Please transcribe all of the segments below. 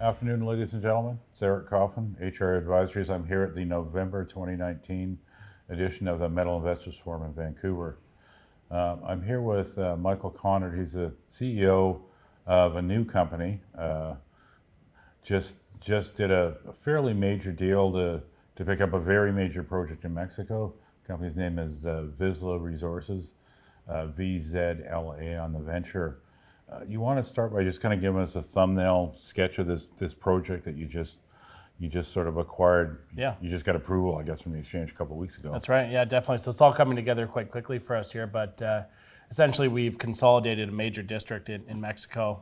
Afternoon, ladies and gentlemen. It's Eric Coffin, HRA Advisories. I'm here at the November 2019 edition of the Metal Investors Forum in Vancouver. I'm here with Michael Konnert. He's the CEO of a new company. Just did a fairly major deal to pick up a very major project in Mexico. The company's name is Vizsla Resources, VZLA on the venture. You want to start by just kind of giving us a thumbnail sketch of this project that you just sort of acquired. Yeah. You just got approval, I guess, from the exchange a couple of weeks ago. That's right. Yeah, definitely. So it's all coming together quite quickly for us here. But essentially, we've consolidated a major district in Mexico.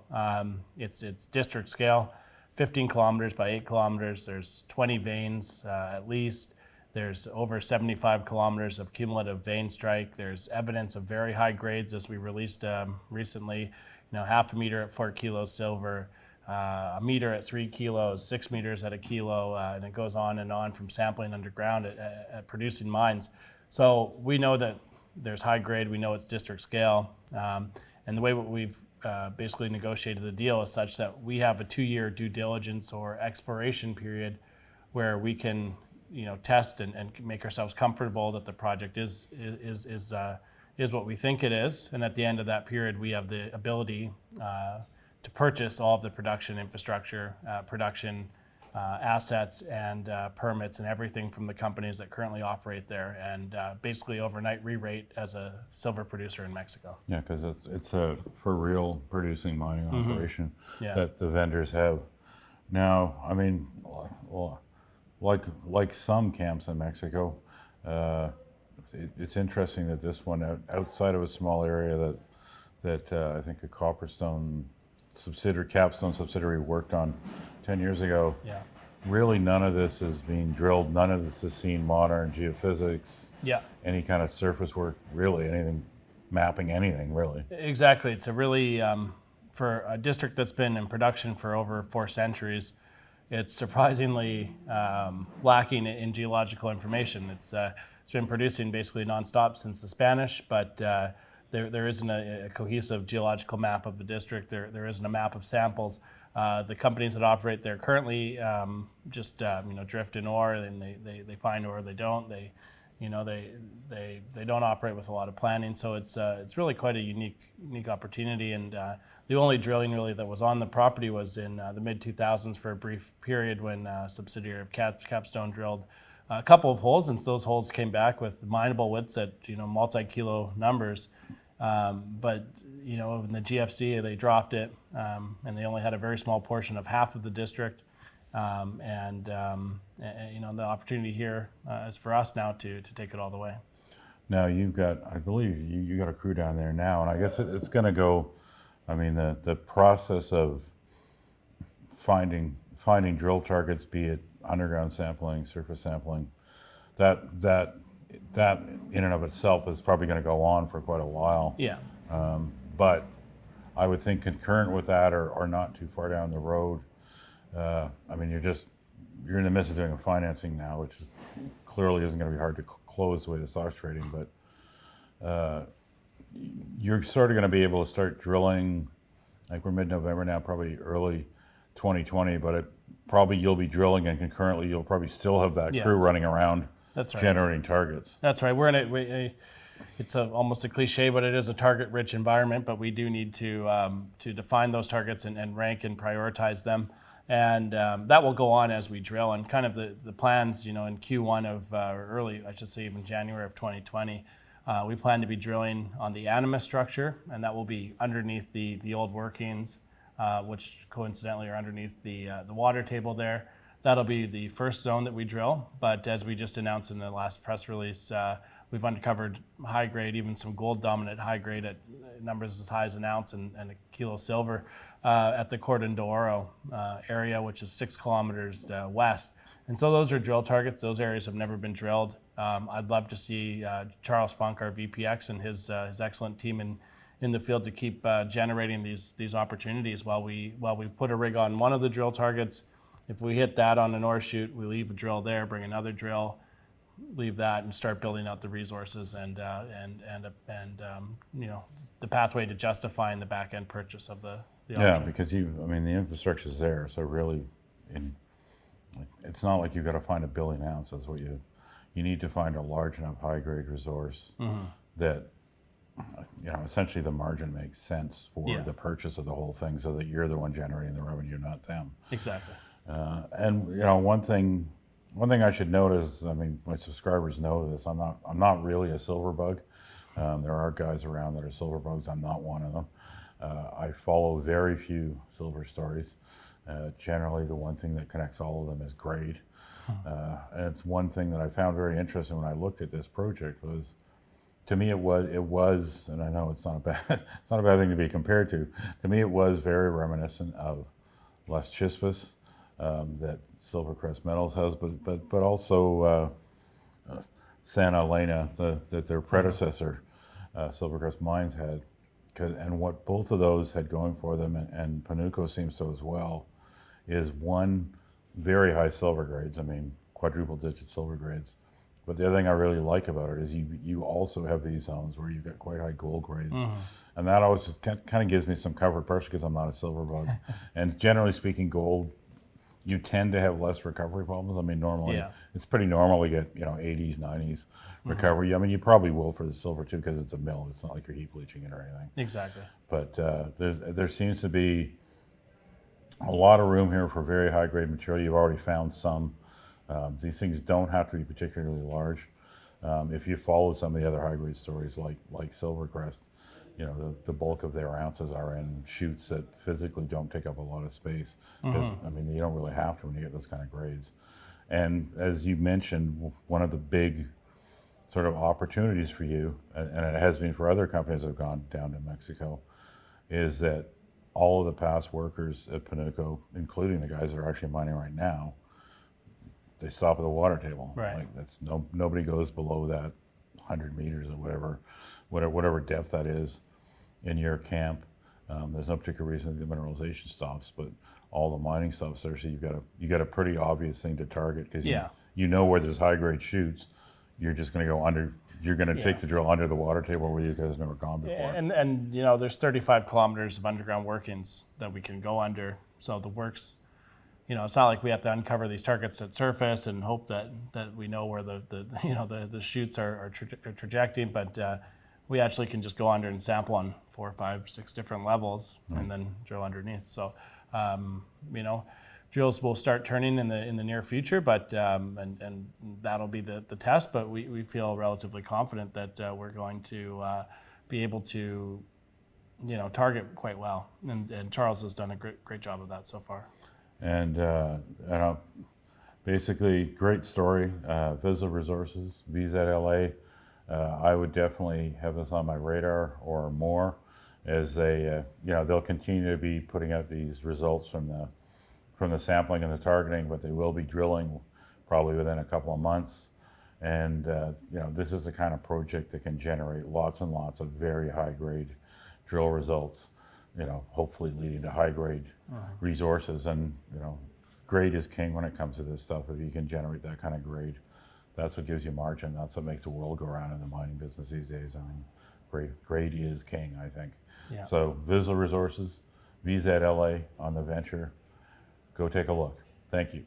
It's district scale, 15 kilometers by 8 kilometers. There's 20 veins at least. There's over 75 kilometers of cumulative vein strike. There's evidence of very high grades, as we released recently. Half a meter at 4 kilos silver, a meter at 3 kilos, 6 meters at a kilo, and it goes on and on from sampling underground at producing mines. So we know that there's high grade, we know it's district scale, and the way we've basically negotiated the deal is such that we have a 2-year due diligence or exploration period where we can test and make ourselves comfortable that the project is what we think it is, and at the end of that period, we have the ability to purchase all of the production infrastructure, production assets, and permits, and everything from the companies that currently operate there, and basically overnight re-rate as a silver producer in Mexico. Yeah, because it's a for real producing mining operation Yeah. that the vendors have. Now, I mean, like some camps in Mexico. It's interesting that this one, outside of a small area that I think a Capstone subsidiary worked on 10 years ago. Yeah. Really, none of this is being drilled. None of this has seen modern geophysics. Yeah. Any kind of surface work, really, anything, mapping anything, really. Exactly. It's a really, for a district that's been in production for over 4 centuries, it's surprisingly lacking in geological information. It's been producing basically nonstop since the Spanish, but there isn't a cohesive geological map of the district. There isn't a map of samples. The companies that operate there currently just drift in ore, and they find ore, they don't. They don't operate with a lot of planning, so it's really quite a unique opportunity. And the only drilling really that was on the property was in the mid-2000s for a brief period when a subsidiary of Capstone drilled a couple of holes, and those holes came back with mineable widths at multi-kilo numbers. But in the GFC they dropped it, and they only had a very small portion of half of the district. And the opportunity here is for us now to take it all the way. Now I believe you got a crew down there now, and I guess it's going to go. I mean, the process of finding drill targets, be it underground sampling, surface sampling, that in and of itself is probably going to go on for quite a while. Yeah. But I would think concurrent with that, or not too far down the road. I mean, you're in the midst of doing a financing now, which clearly isn't going to be hard to close the way the stock's trading, but you're sort of going to be able to start drilling, like we're mid-November now, probably early 2020, but probably you'll be drilling, and concurrently you'll probably still have that crew running around. That's right. Generating targets. That's right. We're in it's almost a cliche, but it is a target-rich environment, but we do need to define those targets and rank and prioritize them. And that will go on as we drill. And kind of the plans, in Q1 of, or early, I should say even January of 2020, we plan to be drilling on the Animus structure, and that will be underneath the old workings, which coincidentally are underneath the water table there. That'll be the first zone that we drill. But as we just announced in the last press release, we've uncovered high grade, even some gold dominant high grade at numbers as high as an ounce and a kilo silver at the Cordon d'Oro area, which is 6 kilometers west. And so those are drill targets. Those areas have never been drilled. I'd love to see Charles Funk, our VPX, and his excellent team in the field to keep generating these opportunities while we put a rig on one of the drill targets. If we hit that on an ore shoot, we leave a drill there, bring another drill, leave that and start building out the resources and you know, the pathway to justifying the back end purchase of the Yeah, option. because the infrastructure's there, so really, it's not like you've got to find 1 billion ounces. What you need to find a large enough high grade resource that, essentially the margin makes sense for the purchase of the whole thing, so that you're the one generating the revenue, not them. Exactly. And one thing I should note is, my subscribers know this. I'm not really a silver bug. There are guys around that are silver bugs. I'm not one of them. I follow very few silver stories. Generally, the one thing that connects all of them is grade. And it's one thing that I found very interesting when I looked at this project was, to me, it was, and I know it's not a bad thing to be compared to. To me, it was very reminiscent of Las Chispas that Silvercrest Metals has, but also Santa Elena, that their predecessor, Silvercrest Mines, had. And what both of those had going for them, and Panuco seems to as well, is one, very high silver grades. Quadruple digit silver grades. But the other thing I really like about it is you also have these zones where you've got quite high gold grades. And that always just kind of gives me some comfort, partially because I'm not a silver bug. And generally speaking, gold, you tend to have less recovery problems. Normally, it's pretty normal to get 80s, 90s recovery. You probably will for the silver too, because it's a mill. It's not like you're heap leaching it or anything. Exactly. But there seems to be a lot of room here for very high grade material. You've already found some. These things don't have to be particularly large. If you follow some of the other high grade stories like Silvercrest, the bulk of their ounces are in chutes that physically don't take up a lot of space. Because, you don't really have to when you get those kind of grades. And as you mentioned, one of the big sort of opportunities for you, and it has been for other companies that have gone down to Mexico, is that all of the past workers at Panuco, including the guys that are actually mining right now, they stop at the water table. Right. Nobody goes below that 100 meters or whatever depth that is in your camp. There's no particular reason the mineralization stops, but all the mining stops there. So you got a pretty obvious thing to target, because you know where there's high grade chutes. You're just going to go under. You're going to take the drill under the water table where these guys have never gone before. And there's 35 kilometers of underground workings that we can go under. So the works, it's not like we have to uncover these targets at surface and hope that we know where the chutes are trajecting, but we actually can just go under and sample on 4, 5, 6 different levels and then drill underneath. So, drills will start turning in the near future, but and that'll be the test. But we feel relatively confident that we're going to be able to target quite well, and Charles has done a great job of that so far. And basically, great story. Vizsla Resources, VZLA. I would definitely have this on my radar or more, as they'll continue to be putting out these results from the sampling and the targeting, but they will be drilling probably within a couple of months. And this is the kind of project that can generate lots and lots of very high grade drill results. Hopefully leading to high grade resources. And grade is king when it comes to this stuff. If you can generate that kind of grade, that's what gives you margin. That's what makes the world go around in the mining business these days. Grade is king, I think. Yeah. So Vizsla Resources, VZLA on the venture. Go take a look. Thank you.